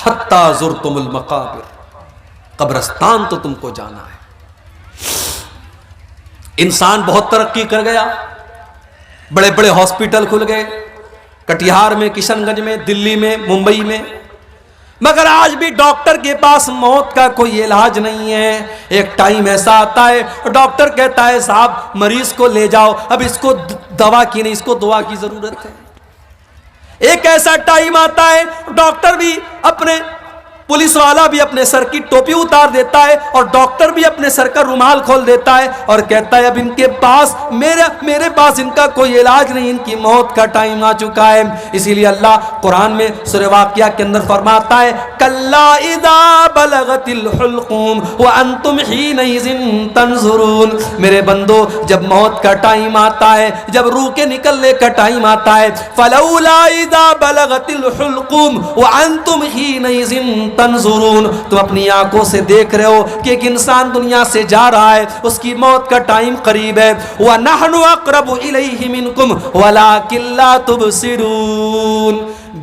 حتی زرتم المقابر، قبرستان تو تم کو جانا ہے۔ انسان بہت ترقی کر گیا، بڑے بڑے ہاسپٹل کھل گئے، کٹیہار میں، کشن گنج میں، دلی میں، ممبئی میں، مگر آج بھی ڈاکٹر کے پاس موت کا کوئی علاج نہیں ہے۔ ایک ٹائم ایسا آتا ہے ڈاکٹر کہتا ہے صاحب مریض کو لے جاؤ، اب اس کو دوا کی نہیں، اس کو دعا کی ضرورت ہے۔ ایک ایسا ٹائم آتا ہے ڈاکٹر بھی اپنے، پولیس والا بھی اپنے سر کی ٹوپی اتار دیتا ہے اور ڈاکٹر بھی اپنے سر کا رومال کھول دیتا ہے اور کہتا ہے اب ان کے پاس میرے پاس ان کا کوئی علاج نہیں، ان کی موت کا ٹائم آ چکا ہے۔ اسی لیے اللہ قرآن میں سورہ واقعہ کے اندر فرماتا ہے کلا اذا بلغت الحلقوم وانتم حینئذ تنظرون، میرے بندو جب موت کا ٹائم آتا ہے، جب روح کے نکلنے کا ٹائم آتا ہے، فلولا اذا بلغت الحلقوم وانتم حینئذ تنظرون، تم اپنی آنکھوں سے دیکھ رہے ہو کہ ایک انسان دنیا سے جا رہا ہے، اس کی موت کا ٹائم قریب ہے۔ وَنَحْنُ أَقْرَبُ إِلَيْهِ مِنْكُمْ وَلَكِنْ لَا تُبْصِرُونَ،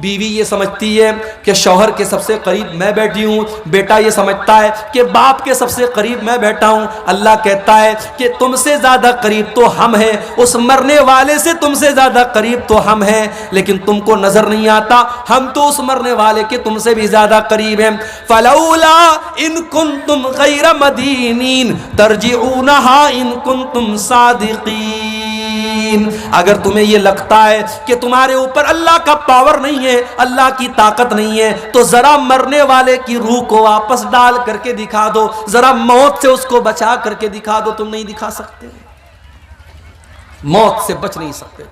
بیوی یہ سمجھتی ہے کہ شوہر کے سب سے قریب میں بیٹھی ہوں، بیٹا یہ سمجھتا ہے کہ باپ کے سب سے قریب میں بیٹھا ہوں۔ اللہ کہتا ہے کہ تم سے زیادہ قریب تو ہم ہیں، اس مرنے والے سے تم سے زیادہ قریب تو ہم ہیں، لیکن تم کو نظر نہیں آتا، ہم تو اس مرنے والے کے تم سے بھی زیادہ قریب ہیں۔ فلولا ان کنتم غیر مدینین ترجعونها ان کنتم صادقین، اگر تمہیں یہ لگتا ہے کہ تمہارے اوپر اللہ کا پاور نہیں ہے، اللہ کی طاقت نہیں ہے، تو ذرا مرنے والے کی روح کو واپس ڈال کر کے دکھا دو، ذرا موت سے اس کو بچا کر کے دکھا دو۔ تم نہیں دکھا سکتے، موت سے بچ نہیں سکتے،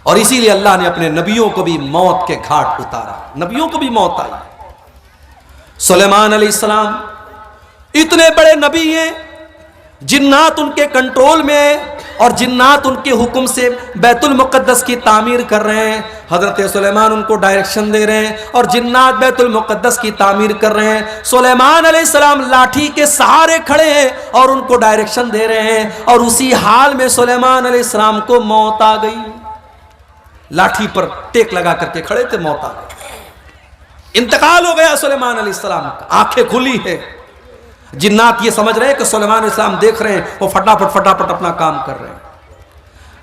اور اسی لیے اللہ نے اپنے نبیوں کو بھی موت کے گھاٹ اتارا، نبیوں کو بھی موت آئی۔ سلیمان علیہ السلام اتنے بڑے نبی ہیں، جنات ان کے کنٹرول میں ہیں اور جنات ان کے حکم سے بیت المقدس کی تعمیر کر رہے ہیں۔ حضرت سلیمان ان کو ڈائریکشن دے رہے ہیں اور جنات بیت المقدس کی تعمیر کر رہے ہیں۔ سلیمان علیہ السلام لاٹھی کے سہارے کھڑے ہیں اور ان کو ڈائریکشن دے رہے ہیں، اور اسی حال میں سلیمان علیہ السلام کو موت آ گئی۔ لاٹھی پر ٹیک لگا کر کے کھڑے تھے، موت آ گئی، انتقال ہو گیا سلیمان علیہ السلام کا۔ آنکھیں کھلی ہے، جنات یہ سمجھ رہے ہیں کہ سلیمان علیہ السلام دیکھ رہے ہیں، وہ فٹافٹ اپنا کام کر رہے ہیں۔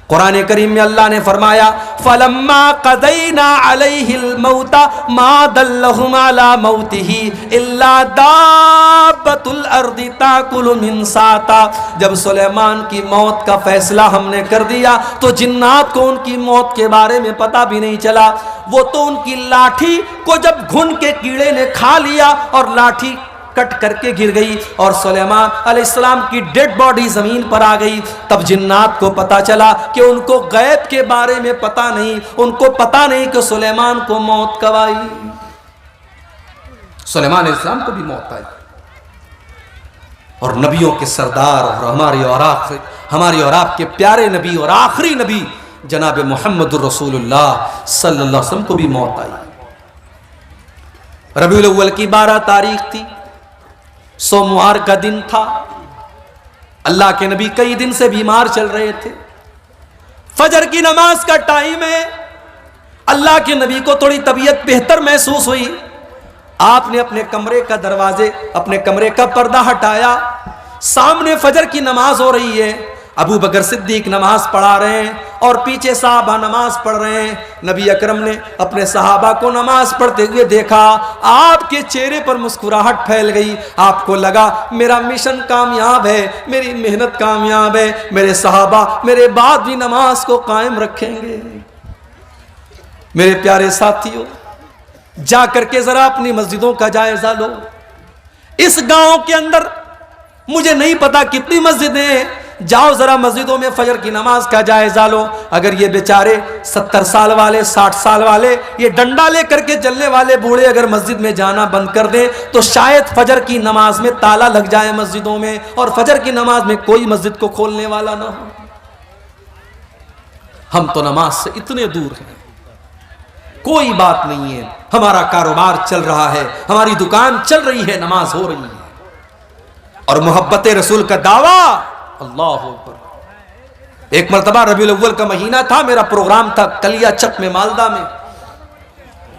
قرآن کریم میں اللہ نے فرمایا فَلَمَّا قَضَيْنَا عَلَيْهِ الْمَوْتَ مَا دَلَّهُمْ عَلَى مَوْتِهِ إِلَّا دَابَّةُ الْأَرْضِ تَأْكُلُ مِنْ سَأْتَهِ، جب سلیمان کی موت کا فیصلہ ہم نے کر دیا تو جنات کو ان کی موت کے بارے میں پتہ بھی نہیں چلا، وہ تو ان کی لاٹھی کو جب گھن کے کیڑے نے کھا لیا اور لاٹھی کٹ کر کے گر گئی اور سلیمان علیہ السلام کی ڈیڈ باڈی زمین پر آ گئی، تب جنات کو پتا چلا کہ ان کو غیب کے بارے میں پتا نہیں، ان کو پتا نہیں کہ سلیمان کو موت کب آئی۔ سلیمان علیہ السلام کو بھی موت آئی، اور نبیوں کے سردار اور ہماری اور آپ کے پیارے نبی اور آخری نبی جناب محمد الرسول اللہ صلی اللہ علیہ وسلم کو بھی موت آئی۔ ربیع الاول کی 12 تاریخ تھی، سوموار کا دن تھا، اللہ کے نبی کئی دن سے بیمار چل رہے تھے، فجر کی نماز کا ٹائم ہے، اللہ کے نبی کو تھوڑی طبیعت بہتر محسوس ہوئی، آپ نے اپنے کمرے کا دروازے، اپنے کمرے کا پردہ ہٹایا، سامنے فجر کی نماز ہو رہی ہے، ابو بکر صدیق نماز پڑھا رہے ہیں اور پیچھے صحابہ نماز پڑھ رہے ہیں۔ نبی اکرم نے اپنے صحابہ کو نماز پڑھتے ہوئے دیکھا، آپ کے چہرے پر مسکراہٹ پھیل گئی، آپ کو لگا میرا مشن کامیاب ہے، میری محنت کامیاب ہے، میرے صحابہ میرے بعد بھی نماز کو قائم رکھیں گے۔ میرے پیارے ساتھیوں، جا کر کے ذرا اپنی مسجدوں کا جائزہ لو۔ اس گاؤں کے اندر مجھے نہیں پتا کتنی مسجدیں ہیں، جاؤ ذرا مسجدوں میں فجر کی نماز کا جائزہ لو۔ اگر یہ بیچارے 70 سال والے، 60 سال والے، یہ ڈنڈا لے کر کے چلنے والے بوڑھے اگر مسجد میں جانا بند کر دیں تو شاید فجر کی نماز میں تالا لگ جائے مسجدوں میں، اور فجر کی نماز میں کوئی مسجد کو کھولنے والا نہ ہو۔ ہم تو نماز سے اتنے دور ہیں، کوئی بات نہیں ہے، ہمارا کاروبار چل رہا ہے، ہماری دکان چل رہی ہے، نماز ہو رہی ہے، اور محبت رسول کا دعویٰ، اللہ اکبر۔ ایک مرتبہ ربیع الاول کا مہینہ تھا، میرا پروگرام تھا کلیا چک میں، مالدہ میں،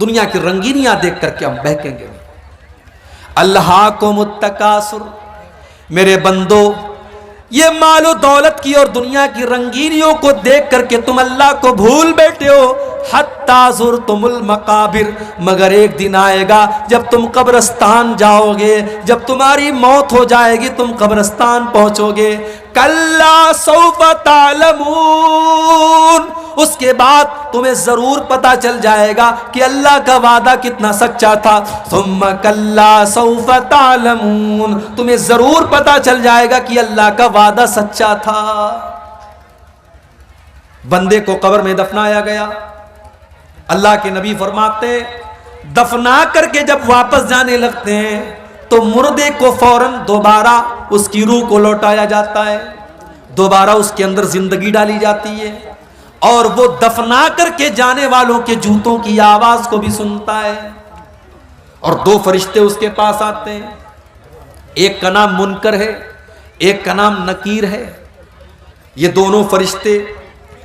دنیا کی رنگینیاں دیکھ کر کے ہم بہکیں گے. الہاکم التکاثر، میرے بندو یہ مال و دولت کی اور دنیا کی رنگینیوں کو دیکھ کر کے تم اللہ کو بھول بیٹھے ہو. حتی زرتم المقابر، مگر ایک دن آئے گا جب تم قبرستان جاؤ گے، جب تمہاری موت ہو جائے گی تم قبرستان پہنچو گے. کلا سوف تعلمون، اس کے بعد تمہیں ضرور پتا چل جائے گا کہ اللہ کا وعدہ کتنا سچا تھا. ثم کلا سوف تعلمون، تمہیں ضرور پتا چل جائے گا کہ اللہ کا وعدہ سچا تھا. بندے کو قبر میں دفنایا گیا. اللہ کے نبی فرماتے ہیں دفنا کر کے جب واپس جانے لگتے ہیں تو مردے کو فوراً دوبارہ اس کی روح کو لوٹایا جاتا ہے، دوبارہ اس کے اندر زندگی ڈالی جاتی ہے، اور وہ دفنا کر کے جانے والوں کے جوتوں کی آواز کو بھی سنتا ہے. اور دو فرشتے اس کے پاس آتے ہیں، ایک کا نام منکر ہے، ایک کا نام نکیر ہے. یہ دونوں فرشتے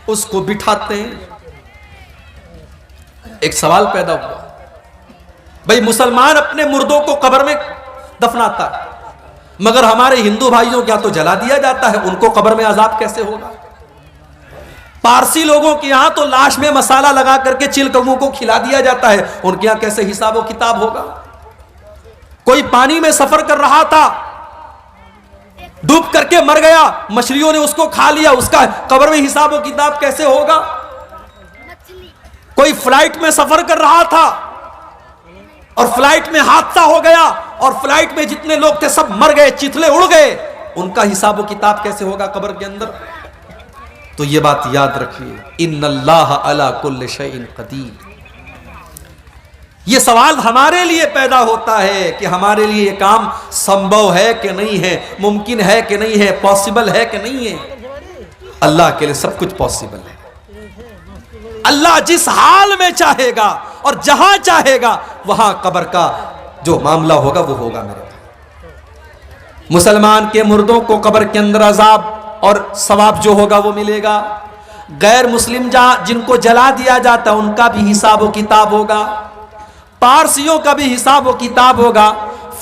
اس کو بٹھاتے ہیں. ایک سوال پیدا ہوا، بھئی مسلمان اپنے مردوں کو قبر میں دفناتا ہے، مگر ہمارے ہندو بھائیوں کیا تو جلا دیا جاتا ہے، ان کو قبر میں عذاب کیسے ہوگا؟ پارسی لوگوں کے یہاں تو لاش میں مسالہ لگا کر کے چل کگوں کو کھلا دیا جاتا ہے، ان کے یہاں کیسے حساب و کتاب ہوگا؟ کوئی پانی میں سفر کر رہا تھا، ڈوب کر کے مر گیا، مچھلیوں نے اس کو کھا لیا، اس کا قبر میں حساب و کتاب کیسے ہوگا؟ کوئی فلائٹ میں سفر کر رہا تھا اور فلائٹ میں حادثہ ہو گیا اور فلائٹ میں جتنے لوگ تھے سب مر گئے، چتلے اڑ گئے، ان کا حساب و کتاب کیسے ہوگا قبر کے اندر؟ تو یہ بات یاد رکھیے، ان اللہ علی کل شیء قدیر. یہ سوال ہمارے لیے پیدا ہوتا ہے کہ ہمارے لیے یہ کام سمبھو ہے کہ نہیں ہے، ممکن ہے کہ نہیں ہے، پاسبل ہے کہ نہیں ہے. اللہ کے لیے سب کچھ پاسبل ہے. اللہ جس حال میں چاہے گا اور جہاں چاہے گا وہاں قبر کا جو معاملہ ہوگا وہ ہوگا. میرے بھائی، مسلمان کے مردوں کو قبر کے اندر عذاب اور ثواب جو ہوگا وہ ملے گا. غیر مسلم جن کو جلا دیا جاتا ہے ان کا بھی حساب و کتاب ہوگا، پارسیوں کا بھی حساب و کتاب ہوگا،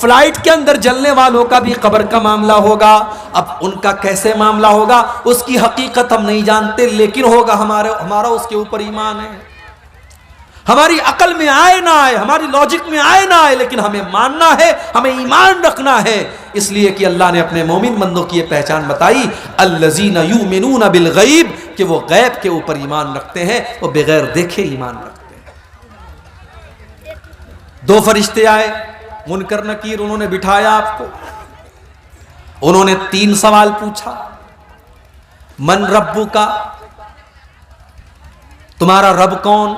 فلائٹ کے اندر جلنے والوں کا بھی قبر کا معاملہ ہوگا. اب ان کا کیسے معاملہ ہوگا اس کی حقیقت ہم نہیں جانتے، لیکن ہوگا. ہمارا اس کے اوپر ایمان ہے. ہماری عقل میں آئے نہ آئے، ہماری لاجک میں آئے نہ آئے، لیکن ہمیں ماننا ہے، ہمیں ایمان رکھنا ہے. اس لیے کہ اللہ نے اپنے مومن بندوں کی یہ پہچان بتائی، الذین یؤمنون بالغیب، کہ وہ غیب کے اوپر ایمان رکھتے ہیں، وہ بغیر دیکھے ایمان رکھتے ہیں. دو فرشتے آئے، منکر نکیر، انہوں نے بٹھایا آپ کو. انہوں نے 3 سوال پوچھا. من ربک، تمہارا رب کون؟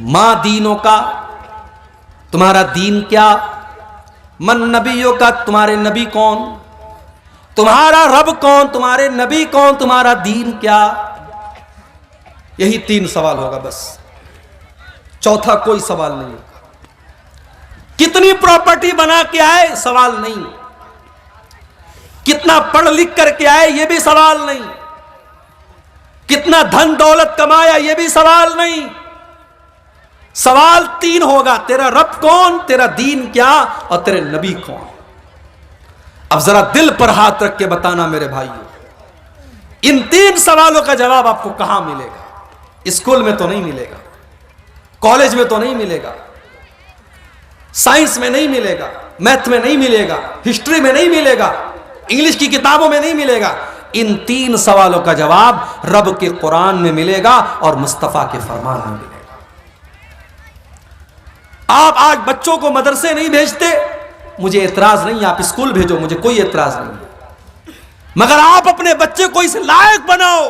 ما دینک، تمہارا دین کیا؟ من نبیک، تمہارے نبی کون؟ تمہارا رب کون، تمہارے نبی کون، تمہارا دین کیا؟ یہی 3 سوال ہوگا بس، چوتھا کوئی سوال نہیں. کتنی پراپرٹی بنا کے آئے سوال نہیں، کتنا پڑھ لکھ کر کے آئے یہ بھی سوال نہیں، کتنا دھن دولت کمایا یہ بھی سوال نہیں. سوال 3 ہوگا، تیرا رب کون، تیرا دین کیا، اور تیرے نبی کون. اب ذرا دل پر ہاتھ رکھ کے بتانا میرے بھائیو، ان 3 سوالوں کا جواب آپ کو کہاں ملے گا؟ اسکول میں تو نہیں ملے گا، کالج میں تو نہیں ملے گا، سائنس میں نہیں ملے گا، میتھ میں نہیں ملے گا، ہسٹری میں نہیں ملے گا، انگلش کی کتابوں میں نہیں ملے گا. ان 3 سوالوں کا جواب رب کے قرآن میں ملے گا اور مصطفیٰ کے فرمان میں ملے گا. آپ آج بچوں کو مدرسے نہیں بھیجتے، مجھے اعتراض نہیں، آپ اسکول بھیجو، مجھے کوئی اعتراض نہیں، مگر آپ اپنے بچے کو اس لائق بناؤ،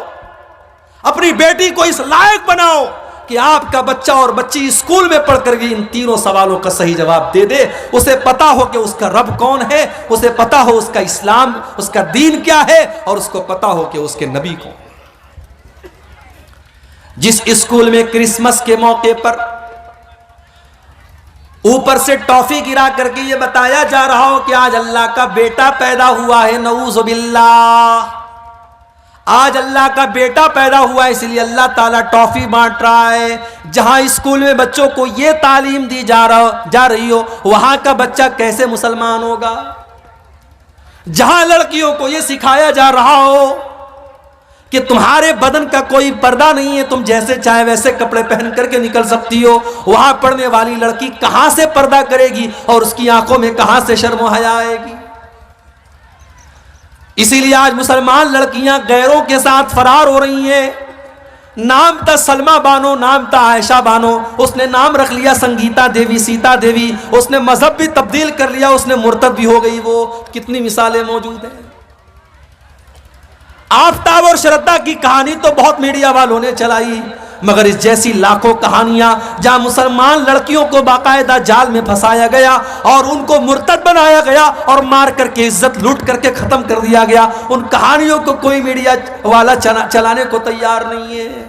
اپنی بیٹی کو اس لائق بناؤ کہ آپ کا بچہ اور بچی اسکول میں پڑھ کر کے ان 3 سوالوں کا صحیح جواب دے دے. اسے پتا ہو کہ اس کا رب کون ہے، اسے پتا ہو اس کا اسلام، اس کا دین کیا ہے، اور اس کو پتا ہو کہ اس کے نبی کون. جس اسکول میں کرسمس کے موقع پر اوپر سے ٹافی گرا کر کے یہ بتایا جا رہا ہو کہ آج اللہ کا بیٹا پیدا ہوا ہے، نعوذ باللہ، آج اللہ کا بیٹا پیدا ہوا ہے اس لیے اللہ تعالیٰ ٹافی بانٹ رہا ہے. جہاں اسکول میں بچوں کو یہ تعلیم دی جا رہی ہو وہاں کا بچہ کیسے مسلمان ہوگا؟ جہاں لڑکیوں کو یہ سکھایا جا رہا ہو کہ تمہارے بدن کا کوئی پردہ نہیں ہے, تم جیسے چاہے ویسے کپڑے پہن کر کے نکل سکتی ہو, وہاں پڑھنے والی لڑکی کہاں سے پردہ کرے گی اور اس کی آنکھوں میں کہاں سے شرم و حیا آئے گی؟ اسی لیے آج مسلمان لڑکیاں غیروں کے ساتھ فرار ہو رہی ہیں. نام تھا سلمہ بانو, نام تھا عائشہ بانو, اس نے نام رکھ لیا سنگیتا دیوی, سیتا دیوی, اس نے مذہب بھی تبدیل کر لیا, اس نے مرتد بھی ہو گئی. وہ کتنی مثالیں موجود ہیں. آفتاب اور شردا کی کہانی تو بہت میڈیا والوں نے چلائی, مگر اس جیسی لاکھوں کہانیاں جہاں مسلمان لڑکیوں کو باقاعدہ جال میں پھنسایا گیا اور ان کو مرتد بنایا گیا اور مار کر کے عزت لوٹ کر کے ختم کر دیا گیا, ان کہانیوں کو کوئی میڈیا والا چلانے کو تیار نہیں ہے.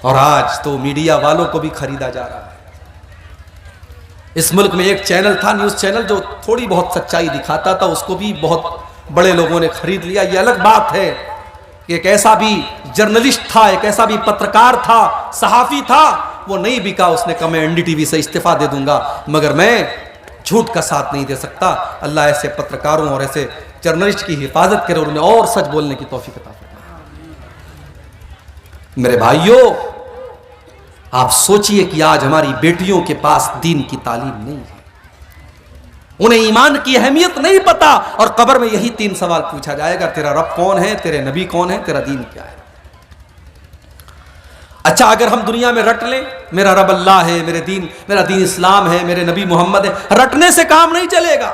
اور آج تو میڈیا والوں کو بھی خریدا جا رہا ہے. اس ملک میں ایک چینل تھا, نیوز چینل, جو تھوڑی بہت سچائی دکھاتا تھا, اس کو بھی بہت بڑے لوگوں نے خرید لیا. یہ الگ بات ہے کہ ایک ایسا بھی جرنلسٹ تھا, ایک ایسا بھی پترکار تھا, صحافی تھا, وہ نہیں بکا. اس نے کہا میں این ڈی ٹی وی سے استعفیٰ دے دوں گا, مگر میں جھوٹ کا ساتھ نہیں دے سکتا. اللہ ایسے پترکاروں اور ایسے جرنلسٹ کی حفاظت کرے اور انہیں اور سچ بولنے کی توفیق عطا فرمائے. میرے بھائیوں, آپ سوچئے کہ آج ہماری بیٹیوں کے پاس دین کی تعلیم نہیں ہے, انہیں ایمان کی اہمیت نہیں پتا, اور قبر میں یہی 3 سوال پوچھا جائے گا, تیرا رب کون ہے, تیرے نبی کون ہے, تیرا دین کیا ہے. اچھا اگر ہم دنیا میں رٹ لیں میرا رب اللہ ہے, میرا دین اسلام ہے, میرے نبی محمد ہے, رٹنے سے کام نہیں چلے گا.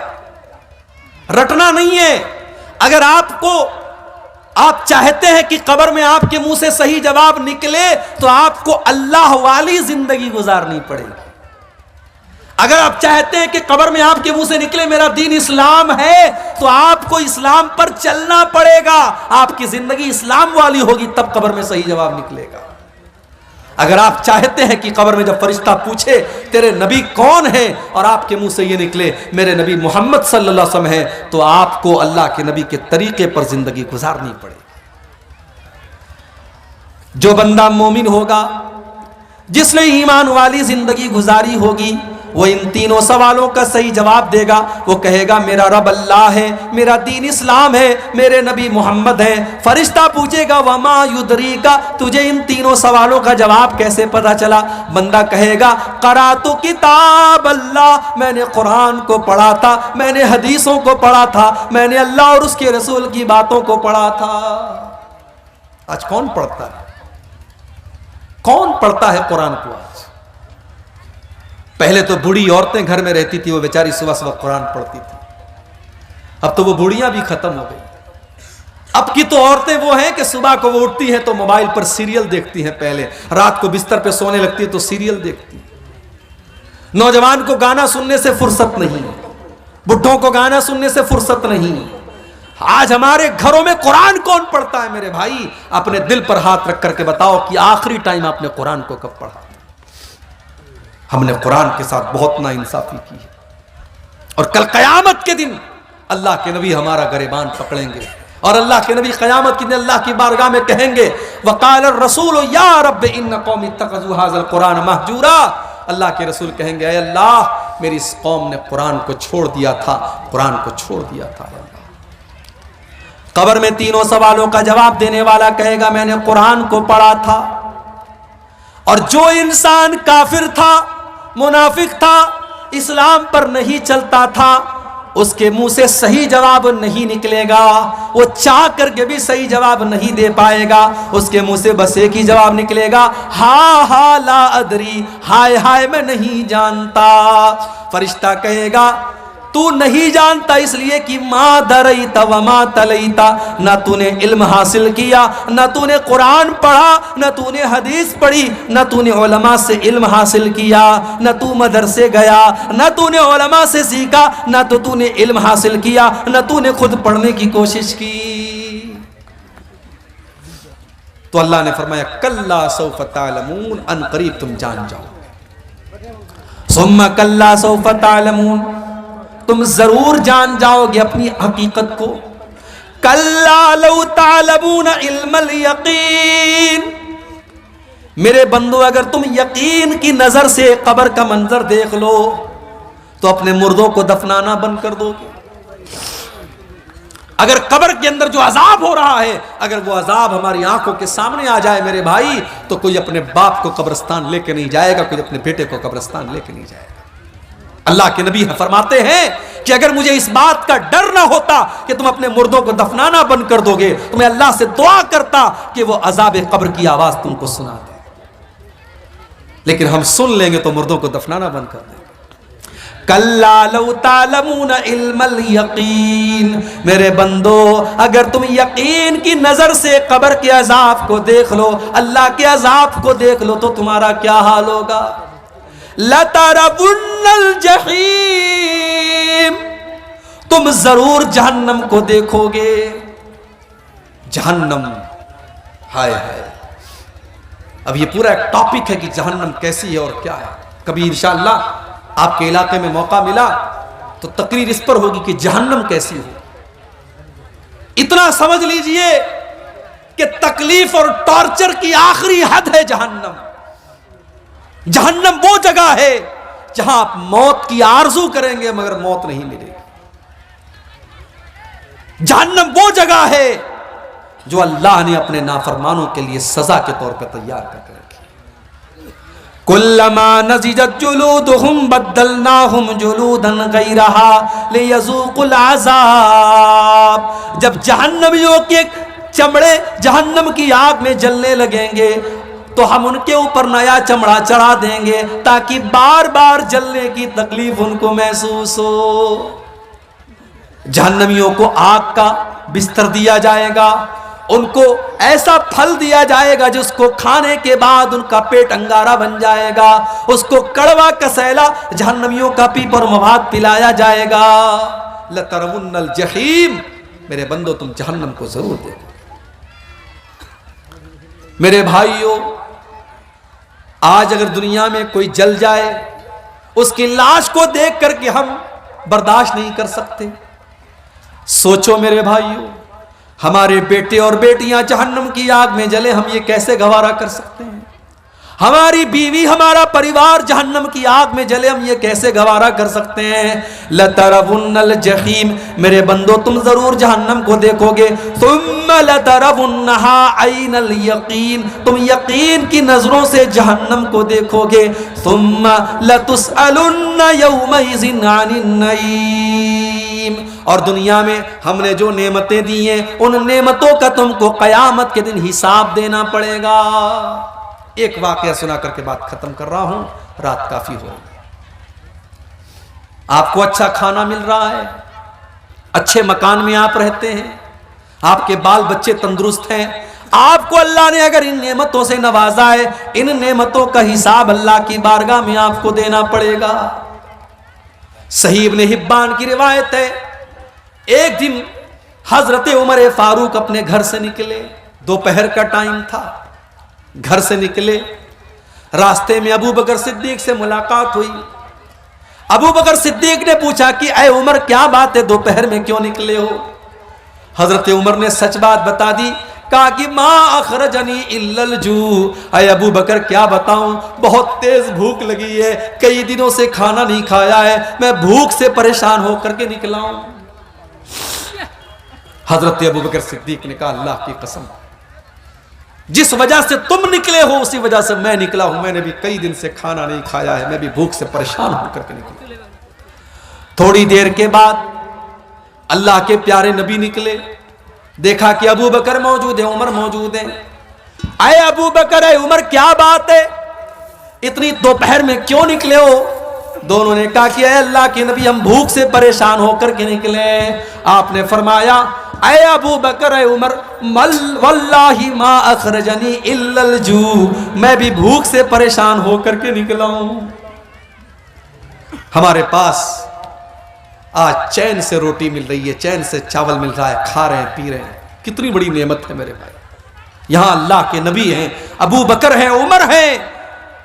رٹنا نہیں ہے. اگر آپ چاہتے ہیں کہ قبر میں آپ کے منہ سے صحیح جواب نکلے تو آپ کو اللہ والی زندگی گزارنی پڑے گی. اگر آپ چاہتے ہیں کہ قبر میں آپ کے منہ سے نکلے میرا دین اسلام ہے تو آپ کو اسلام پر چلنا پڑے گا. آپ کی زندگی اسلام والی ہوگی تب قبر میں صحیح جواب نکلے گا. اگر آپ چاہتے ہیں کہ قبر میں جب فرشتہ پوچھے تیرے نبی کون ہے اور آپ کے منہ سے یہ نکلے میرے نبی محمد صلی اللہ علیہ وسلم ہے, تو آپ کو اللہ کے نبی کے طریقے پر زندگی گزارنی پڑے گی. جو بندہ مومن ہوگا, جس نے ایمان والی زندگی گزاری ہوگی, وہ ان 3 سوالوں کا صحیح جواب دے گا. وہ کہے گا میرا رب اللہ ہے, میرا دین اسلام ہے, میرے نبی محمد ہے. فرشتہ پوچھے گا وما یدریکا, تجھے ان 3 سوالوں کا جواب کیسے پتا چلا؟ بندہ کہے گا قرأت کتاب اللہ, میں نے قرآن کو پڑھا تھا, میں نے حدیثوں کو پڑھا تھا, میں نے اللہ اور اس کے رسول کی باتوں کو پڑھا تھا. آج کون پڑھتا ہے؟ کون پڑھتا ہے قرآن کو آج؟ پہلے تو بوڑھی عورتیں گھر میں رہتی تھی, وہ بیچاری صبح صبح قرآن پڑھتی تھی. اب تو وہ بوڑھیاں بھی ختم ہو گئی. اب کی تو عورتیں وہ ہیں کہ صبح کو وہ اٹھتی ہیں تو موبائل پر سیریل دیکھتی ہیں, پہلے رات کو بستر پہ سونے لگتی ہے تو سیریل دیکھتی ہیں. نوجوان کو گانا سننے سے فرصت نہیں, بڈھوں کو گانا سننے سے فرصت نہیں. آج ہمارے گھروں میں قرآن کون پڑھتا ہے؟ میرے بھائی اپنے دل پر ہاتھ رکھ کر کے بتاؤ کہ آخری ٹائم آپ نے قرآن کو کب پڑھا؟ ہم نے قرآن کے ساتھ بہت ناانصافی کی ہے, اور کل قیامت کے دن اللہ کے نبی ہمارا گریبان پکڑیں گے, اور اللہ کے نبی قیامت کے دن اللہ کی بارگاہ میں کہیں گے وقال الرسول یا رب ان قوم اتخذوا هذا القرآن مہجورا. اللہ کے رسول کہیں گے اے اللہ میری اس قوم نے قرآن کو چھوڑ دیا تھا, قرآن کو چھوڑ دیا تھا. قبر میں 3 سوالوں کا جواب دینے والا کہے گا میں نے قرآن کو پڑھا تھا. اور جو انسان کافر تھا, منافق تھا, اسلام پر نہیں چلتا تھا, اس کے منہ سے صحیح جواب نہیں نکلے گا. وہ چاہ کر کے بھی صحیح جواب نہیں دے پائے گا. اس کے منہ سے بس ایک ہی جواب نکلے گا ہا لا ادری, ہائے ہائے میں نہیں جانتا. فرشتہ کہے گا تو نہیں جانتا اس لیے کہ ما دریتا وما تلیتا, نہ تو نے علم حاصل کیا, نہ تو نے قرآن پڑھا, نہ تو نے حدیث پڑھی, نہ تو نے علماء سے علم حاصل کیا, نہ تو مدرسے گیا, نہ تو نے علماء سے سیکھا, نہ تو نے علم حاصل کیا, نہ تو نے خود پڑھنے کی کوشش کی. تو اللہ نے فرمایا کلا سوف تعلمون, ان قریب تم جان جاؤ. ثم کلا سوف تعلمون, تم ضرور جان جاؤ گے اپنی حقیقت کو. کلا لو تعلمون علم الیقین، میرے بندو اگر تم یقین کی نظر سے قبر کا منظر دیکھ لو تو اپنے مردوں کو دفنانا بند کر دو گے۔ اگر قبر کے اندر جو عذاب ہو رہا ہے، اگر وہ عذاب ہماری آنکھوں کے سامنے آ جائے میرے بھائی، تو کوئی اپنے باپ کو قبرستان لے کے نہیں جائے گا، کوئی اپنے بیٹے کو قبرستان لے کے نہیں جائے گا۔ اللہ کے نبی فرماتے ہیں کہ اگر مجھے اس بات کا ڈر نہ ہوتا کہ تم اپنے مردوں کو دفنانا بند کر دو گے تو میں اللہ سے دعا کرتا کہ وہ عذاب قبر کی آواز تم کو سنا دے، لیکن ہم سن لیں گے تو مردوں کو دفنانا بند کر دیں گے۔ کلا لو تعلمون علم الیقین، میرے بندو اگر تم یقین کی نظر سے قبر کے عذاب کو دیکھ لو، اللہ کے عذاب کو دیکھ لو تو تمہارا کیا حال ہوگا؟ لَتَرَوُنَّ الْجَحِيمَ، تم ضرور جہنم کو دیکھو گے۔ جہنم، ہائے ہائے، اب یہ پورا ایک ٹاپک ہے کہ جہنم کیسی ہے اور کیا ہے۔ کبھی انشاءاللہ آپ کے علاقے میں موقع ملا تو تقریر اس پر ہوگی کہ جہنم کیسی ہو۔ اتنا سمجھ لیجئے کہ تکلیف اور ٹارچر کی آخری حد ہے جہنم۔ جہنم وہ جگہ ہے جہاں آپ موت کی آرزو کریں گے مگر موت نہیں ملے گی۔ جہنم وہ جگہ ہے جو اللہ نے اپنے نافرمانوں کے لیے سزا کے طور پر تیار کر کے رکھی۔ کلما نضجت جلودہم بدلناہم جلودا غیرہا لیذوقوا العذاب، جب جہنمیوں کے چمڑے جہنم کی آگ میں جلنے لگیں گے تو ہم ان کے اوپر نیا چمڑا چڑھا دیں گے تاکہ بار بار جلنے کی تکلیف ان کو محسوس ہو۔ جہنمیوں کو آگ کا بستر دیا جائے گا، ان کو ایسا پھل دیا جائے گا جس کو کھانے کے بعد ان کا پیٹ انگارہ بن جائے گا، اس کو کڑوا کسیلا جہنمیوں کا پیپر مواد پلایا جائے گا۔ لَتَرَوُنَّ الْجَحِيمَ، میرے بندو تم جہنم کو ضرور دیکھو۔ میرے بھائیوں، آج اگر دنیا میں کوئی جل جائے اس کی لاش کو دیکھ کر کے ہم برداشت نہیں کر سکتے۔ سوچو میرے بھائیوں، ہمارے بیٹے اور بیٹیاں جہنم کی آگ میں جلے، ہم یہ کیسے گوارا کر سکتے ہیں؟ ہماری بیوی، ہمارا پریوار جہنم کی آگ میں جلے، ہم یہ کیسے گوارا کر سکتے ہیں؟ لَتَرَوُنَّ الْجَحِيمَ، میرے بندو تم ضرور جہنم کو دیکھو گے۔ ثُمَّ لَتَرَوُنَّهَا عَيْنَ الْيَقِينَ، تم یقین کی نظروں سے جہنم کو دیکھو گے۔ ثُمَّ لَتُسْأَلُنَّ يَوْمَئِذٍ عَنِ النَّعِيمِ، اور دنیا میں ہم نے جو نعمتیں دی ہیں ان نعمتوں کا تم کو قیامت کے دن حساب دینا پڑے گا۔ ایک واقعہ سنا کر کے بات ختم کر رہا ہوں، رات کافی ہو رہی ہے۔ آپ کو اچھا کھانا مل رہا ہے، اچھے مکان میں آپ رہتے ہیں، آپ کے بال بچے تندرست ہیں، آپ کو اللہ نے اگر ان نعمتوں سے نوازا ہے، ان نعمتوں کا حساب اللہ کی بارگاہ میں آپ کو دینا پڑے گا۔ صحیح ابن حبان کی روایت ہے، ایک دن حضرت عمر فاروق اپنے گھر سے نکلے، دوپہر کا ٹائم تھا، گھر سے نکلے، راستے میں ابو بکر صدیق سے ملاقات ہوئی۔ ابو بکر صدیق نے پوچھا کہ اے عمر کیا بات ہے، دوپہر میں کیوں نکلے ہو؟ حضرت عمر نے سچ بات بتا دی، کہا کہ ما اخرجنی الا الجوع، اے ابو بکر کیا بتاؤں، بہت تیز بھوک لگی ہے، کئی دنوں سے کھانا نہیں کھایا ہے، میں بھوک سے پریشان ہو کر کے نکلا ہوں۔ حضرت ابو بکر صدیق نے کہا اللہ کی قسم، جس وجہ سے تم نکلے ہو اسی وجہ سے میں نکلا ہوں، میں نے بھی کئی دن سے کھانا نہیں کھایا ہے، میں بھی بھوک سے پریشان ہو کر کے نکلا۔ تھوڑی دیر کے بعد اللہ کے پیارے نبی نکلے، دیکھا کہ ابو بکر موجود ہے، عمر موجود ہے۔ اے ابو بکر، اے عمر کیا بات ہے، اتنی دوپہر میں کیوں نکلے ہو؟ دونوں نے کہا کہ اے اللہ کے نبی ہم بھوک سے پریشان ہو کر کے نکلے۔ آپ نے فرمایا اے ابو بکر، اے عمر، واللہ ما اخرجنی الا الجوع، میں بھی بھوک سے پریشان ہو کر کے نکلا ہوں۔ ہمارے پاس آج چین سے روٹی مل رہی ہے، چین سے چاول مل رہا ہے، کھا رہے ہیں، پی رہے ہیں، کتنی بڑی نعمت ہے میرے بھائی۔ یہاں اللہ کے نبی ہیں، ابو بکر ہیں، عمر ہیں،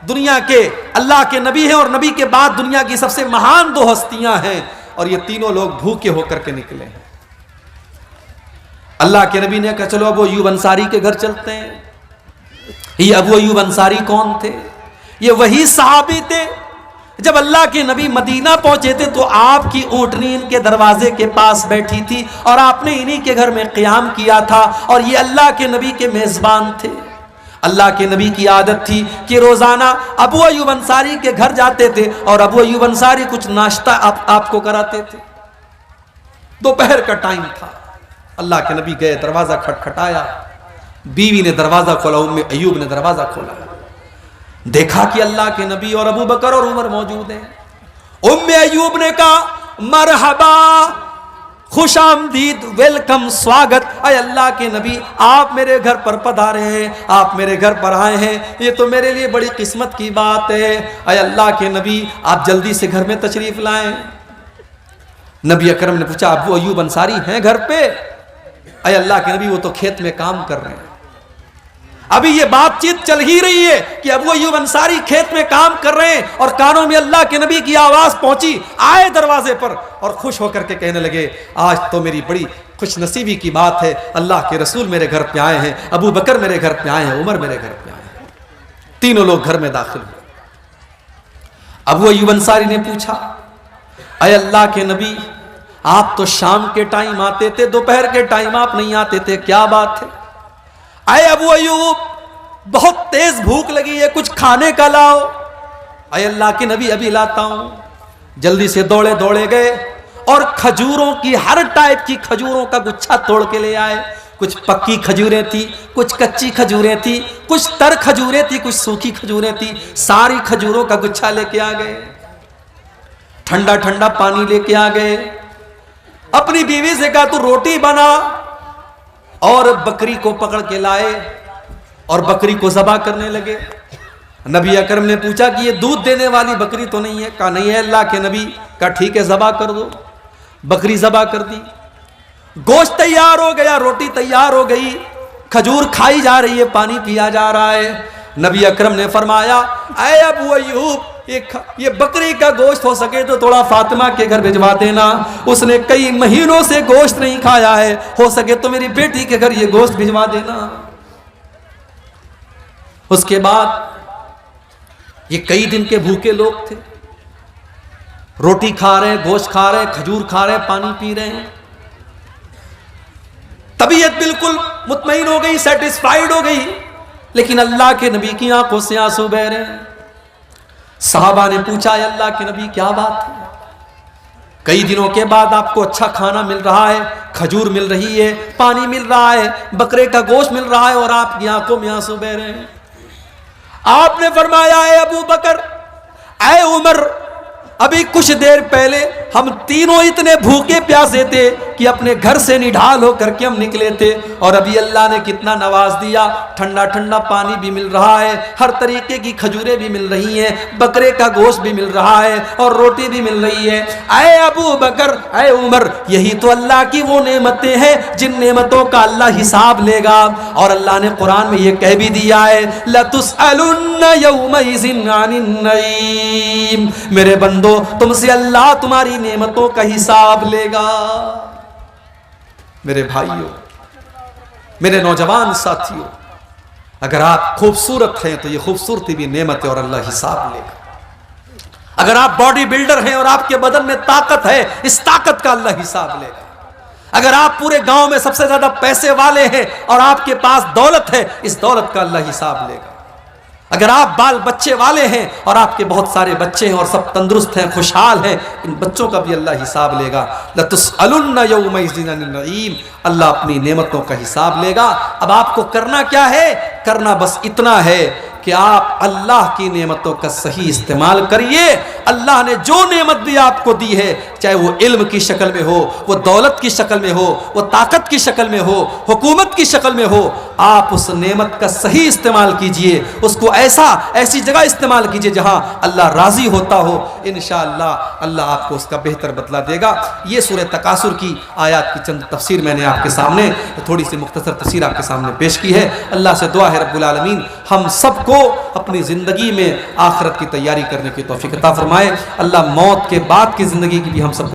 دنیا کے اللہ کے نبی ہیں، اور نبی کے بعد دنیا کی سب سے مہان دو ہستیاں ہیں، اور یہ تینوں لوگ بھوکے ہو کر کے نکلے ہیں۔ اللہ کے نبی نے کہا چلو ابو ایوب انصاری کے گھر چلتے ہیں۔ یہ ابو ایوب انصاری کون تھے؟ یہ وہی صحابی تھے جب اللہ کے نبی مدینہ پہنچے تھے تو آپ کی اونٹنی ان کے دروازے کے پاس بیٹھی تھی اور آپ نے انہی کے گھر میں قیام کیا تھا، اور یہ اللہ کے نبی کے میزبان تھے۔ اللہ کے نبی کی عادت تھی کہ روزانہ ابو ایوب انصاری کے گھر جاتے تھے اور ابو ایوب انصاری کچھ ناشتہ آپ کو کراتے تھے۔ دوپہر کا ٹائم تھا، اللہ کے نبی گئے، دروازہ کھٹکھٹایا، بیوی نے دروازہ کھولا، ام ایوب نے دروازہ کھولا، دیکھا کہ اللہ کے نبی اور ابو بکر اور عمر موجود ہیں۔ ام ایوب نے کہا مرحبا، خوش آمدید، ویلکم، سواگت، اے اللہ کے نبی آپ میرے گھر پر پدھارے ہیں، آپ میرے گھر پر آئے ہیں، یہ تو میرے لیے بڑی قسمت کی بات ہے، اے اللہ کے نبی آپ جلدی سے گھر میں تشریف لائیں۔ نبی اکرم نے پوچھا ابو ایوب انصاری ہیں گھر پہ؟ اے اللہ کے نبی وہ تو کھیت میں کام کر رہے ہیں۔ ابھی یہ بات چیت چل ہی رہی ہے کہ ابو ایوب انصاری کھیت میں کام کر رہے ہیں اور کانوں میں اللہ کے نبی کی آواز پہنچی، آئے دروازے پر اور خوش ہو کر کے کہنے لگے آج تو میری بڑی خوش نصیبی کی بات ہے، اللہ کے رسول میرے گھر پہ آئے ہیں، ابو بکر میرے گھر پہ آئے ہیں، عمر میرے گھر پہ آئے ہیں۔ تینوں لوگ گھر میں داخل ہوئے۔ ابو ایوب انصاری نے پوچھا اے اللہ کے نبی آپ تو شام کے ٹائم آتے تھے، دوپہر کے ٹائم آپ نہیں آتے تھے، کیا بات ہے؟ اے ابو ایوب بہت تیز بھوک لگی ہے، کچھ کھانے کا لاؤ۔ اے اللہ کے نبی ابھی لاتا ہوں۔ جلدی سے دوڑے گئے اور کھجوروں کی ہر ٹائپ کی کھجوروں کا گچھا توڑ کے لے آئے۔ کچھ پکی کھجوریں تھی، کچھ کچی کھجوریں تھی، کچھ تر کھجوریں تھی، کچھ سوکھی کھجوریں تھی، ساری کھجوروں کا گچھا لے کے آ گئے۔ ٹھنڈا ٹھنڈا پانی لے کے آ گئے۔ اپنی بیوی سے کہا تو روٹی بنا، اور بکری کو پکڑ کے لائے اور بکری کو ذبح کرنے لگے۔ نبی اکرم نے پوچھا کہ یہ دودھ دینے والی بکری تو نہیں ہے؟ کہا نہیں ہے اللہ کے نبی۔ کہا ٹھیک ہے ذبح کر دو۔ بکری ذبح کر دی، گوشت تیار ہو گیا، روٹی تیار ہو گئی، کھجور کھائی جا رہی ہے، پانی پیا جا رہا ہے۔ نبی اکرم نے فرمایا اے ابو ایوب یہ بکری کا گوشت ہو سکے تو تھوڑا فاطمہ کے گھر بھجوا دینا، اس نے کئی مہینوں سے گوشت نہیں کھایا ہے، ہو سکے تو میری بیٹی کے گھر یہ گوشت بھجوا دینا۔ اس کے بعد یہ کئی دن کے بھوکے لوگ تھے، روٹی کھا رہے ہیں، گوشت کھا رہے ہیں، کھجور کھا رہے ہیں، پانی پی رہے ہیں، طبیعت بالکل مطمئن ہو گئی، سیٹسفائیڈ ہو گئی، لیکن اللہ کے نبی کی آنکھوں سے آنسو بہ رہے ہیں۔ صحابہ نے پوچھا اے اللہ کے نبی کیا بات ہے؟ کئی دنوں کے بعد آپ کو اچھا کھانا مل رہا ہے، کھجور مل رہی ہے، پانی مل رہا ہے، بکرے کا گوشت مل رہا ہے، اور آپ کی آنکھوں میں آنسو بہ رہے ہیں۔ آپ نے فرمایا اے ابو بکر، اے عمر، ابھی کچھ دیر پہلے ہم تینوں اتنے بھوکے پیاسے تھے کہ اپنے گھر سے نڈھال ہو کر کے ہم نکلے تھے، اور ابھی اللہ نے کتنا نواز دیا، ٹھنڈا ٹھنڈا پانی بھی مل رہا ہے، ہر طریقے کی کھجوریں بھی مل رہی ہیں، بکرے کا گوشت بھی مل رہا ہے، اور روٹی بھی مل رہی ہے۔ اے ابو بکر، اے عمر، یہی تو اللہ کی وہ نعمتیں ہیں جن نعمتوں کا اللہ حساب لے گا، اور اللہ نے قرآن میں یہ کہہ بھی دیا ہے لَتُسْأَلُنَّ يَوْمَئِذٍ عَنِ النَّعِيمِ، میرے بندو تم سے اللہ تمہاری نعمتوں کا حساب لے گا۔ میرے بھائیوں، میرے نوجوان ساتھیوں، اگر آپ خوبصورت ہیں تو یہ خوبصورتی بھی نعمت ہے اور اللہ حساب لے گا۔ اگر آپ باڈی بلڈر ہیں اور آپ کے بدن میں طاقت ہے، اس طاقت کا اللہ حساب لے گا۔ اگر آپ پورے گاؤں میں سب سے زیادہ پیسے والے ہیں اور آپ کے پاس دولت ہے، اس دولت کا اللہ حساب لے گا۔ اگر آپ بال بچے والے ہیں اور آپ کے بہت سارے بچے ہیں اور سب تندرست ہیں، خوشحال ہیں، ان بچوں کا بھی اللہ حساب لے گا۔ لَتُسْأَلُنَّ يَوْمَئِذٍ عَنِ النَّعِيمِ، اللہ اپنی نعمتوں کا حساب لے گا۔ اب آپ کو کرنا کیا ہے؟ کرنا بس اتنا ہے کہ آپ اللہ کی نعمتوں کا صحیح استعمال کریے۔ اللہ نے جو نعمت بھی آپ کو دی ہے، چاہے وہ علم کی شکل میں ہو، وہ دولت کی شکل میں ہو، وہ طاقت کی شکل میں ہو، حکومت کی شکل میں ہو، آپ اس نعمت کا صحیح استعمال کیجئے، اس کو ایسی جگہ استعمال کیجئے جہاں اللہ راضی ہوتا ہو۔ انشاءاللہ اللہ آپ کو اس کا بہتر بدلہ دے گا۔ یہ سورہ تکاثر کی آیات کی چند تفسیر میں نے آپ کے سامنے تھوڑی سی مختصر تفسیر آپ کے سامنے پیش کی ہے۔ اللہ سے دعا ہے رب العالمین ہم سب کو اپنی زندگی میں آخرت کی تیاری کرنے کی توفیق عطا فرمائے۔ اللہ موت کے بعد کی زندگی کی بھی ہم سب